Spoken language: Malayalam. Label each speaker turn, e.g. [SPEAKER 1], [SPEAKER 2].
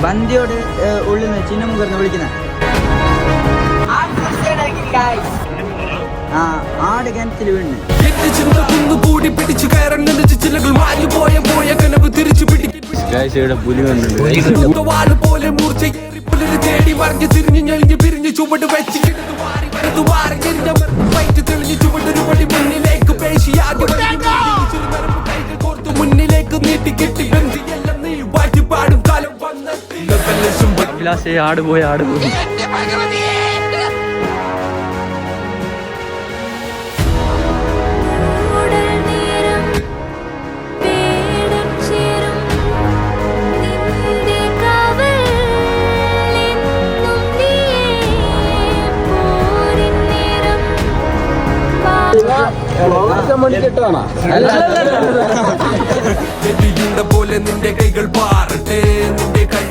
[SPEAKER 1] ബന്ദിയോട് ഉള്ളിൽ നിന്ന് ചിന്നമുകർന്ന് വിളിക്കുന്ന ആട് കിണറ്റിൽ വീണ് പുലി മുന്നിലേക്ക് നീട്ടി കെട്ടി പാടും കാലം വന്ന ആട് പോയി പോലെ നിന്റെ കൈകൾ പാറട്ടെ നിന്റെ കൈ